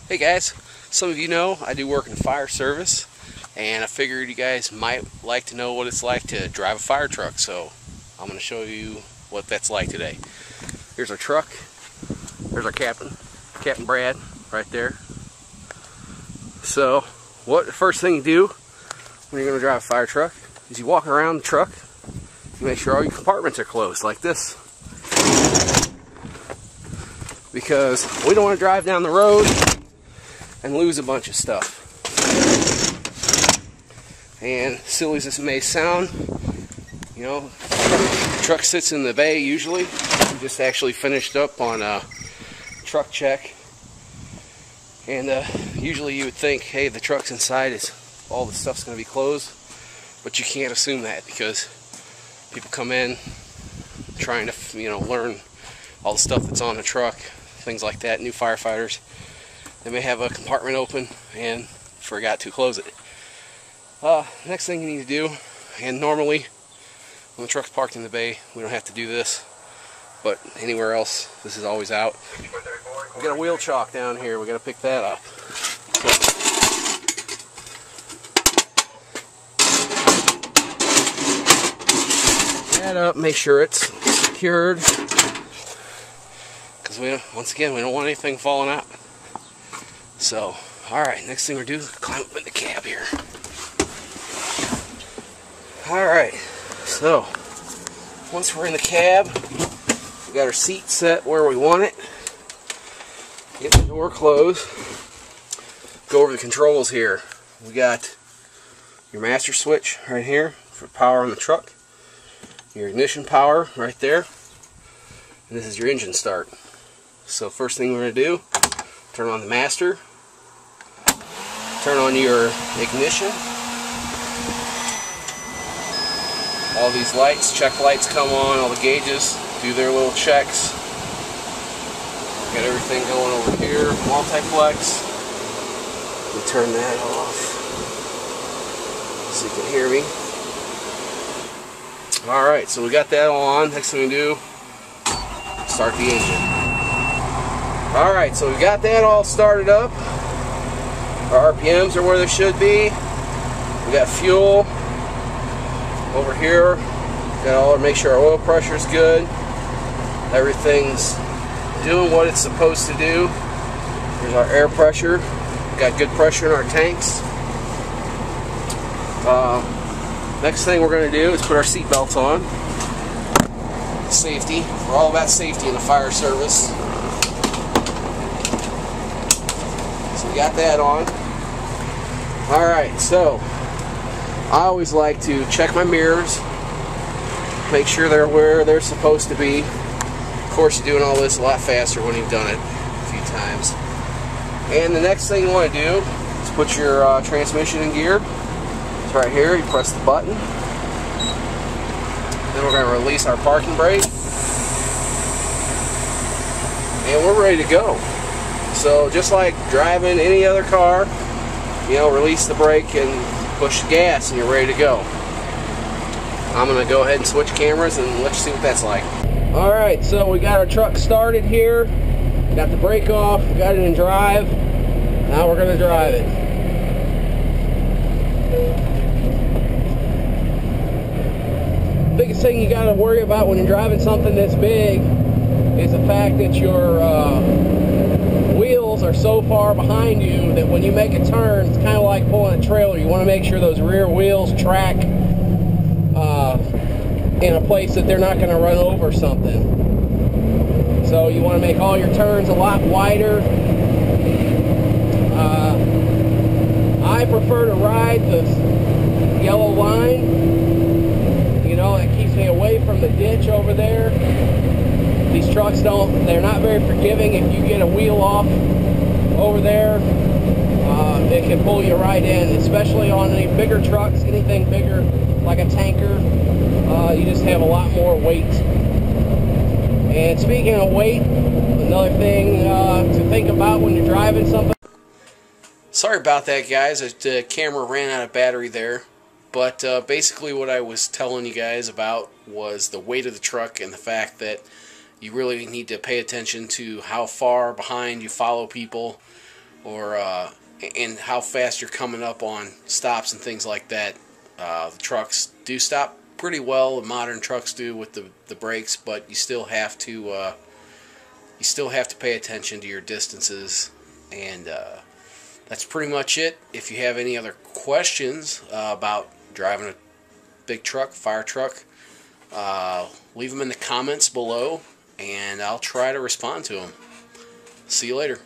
Hey guys, some of you know I do work in fire service, and I figured you guys might like to know what it's like to drive a fire truck, so I'm going to show you what that's like today. Here's our truck. There's our captain, Captain Brad, right there. So, what the first thing you do when you're going to drive a fire truck is you walk around the truck, you make sure all your compartments are closed, like this. Because we don't want to drive down the road and lose a bunch of stuff. And silly as this may sound, you know, the truck sits in the bay usually. We just actually finished up on a truck check, and usually you would think, hey, the truck's inside, all the stuff's going to be closed, but you can't assume that because people come in trying to, you know, learn all the stuff that's on the truck, things like that. New firefighters, they may have a compartment open and forgot to close it. Next thing you need to do, and normally when the truck's parked in the bay, we don't have to do this, but anywhere else, this is always out. We got a wheel chock down here. We got to pick that up. That up, make sure it's secured, because once again, we don't want anything falling out. So, alright, next thing we're doing is climb up in the cab here. Alright, so, once we're in the cab, we got our seat set where we want it. Get the door closed. Go over the controls here. We got your master switch right here for power on the truck. Your ignition power right there. And this is your engine start. So first thing we're going to do, turn on the master. Turn on your ignition. All these lights, check lights come on, all the gauges do their little checks. Got everything going over here, multiplex. We turn that off so you can hear me. Alright, so we got that all on. Next thing we do, start the engine. Alright, so we got that all started up. Our RPMs are where they should be. We got fuel over here. Got all to make sure our oil pressure is good. Everything's doing what it's supposed to do. Here's our air pressure. Got good pressure in our tanks. Next thing we're going to do is put our seat belts on. Safety. We're all about safety in the fire service. So we got that on. Alright, so I always like to check my mirrors, make sure they're where they're supposed to be. Of course, you're doing all this a lot faster when you've done it a few times. And the next thing you want to do is put your transmission in gear. It's right here. You press the button. Then we're going to release our parking brake. And we're ready to go. So just like driving any other car, you know, release the brake and push the gas and you're ready to go. I'm going to go ahead and switch cameras and let you see what that's like. Alright, so we got our truck started here. Got the brake off, got it in drive. Now we're going to drive it. Biggest thing you got to worry about when you're driving something this big is the fact that your wheels are so far behind you that when you make a turn, it's kind of like pulling a trailer. You want to make sure those rear wheels track in a place that they're not going to run over something. So you want to make all your turns a lot wider. I prefer to ride the yellow line. You know, it keeps me away from the ditch over there. These trucks they're not very forgiving. If you get a wheel off over there, it can pull you right in, especially on any bigger trucks, anything bigger like a tanker. You just have a lot more weight. And speaking of weight, another thing to think about when you're driving something. Sorry about that, guys. The camera ran out of battery there. But basically what I was telling you guys about was the weight of the truck and the fact that you really need to pay attention to how far behind you follow people. or and how fast you're coming up on stops and things like that. The trucks do stop pretty well. The modern trucks do with the brakes, but you still have to pay attention to your distances. And that's pretty much it. If you have any other questions about driving a big truck, fire truck, leave them in the comments below, and I'll try to respond to them. See you later.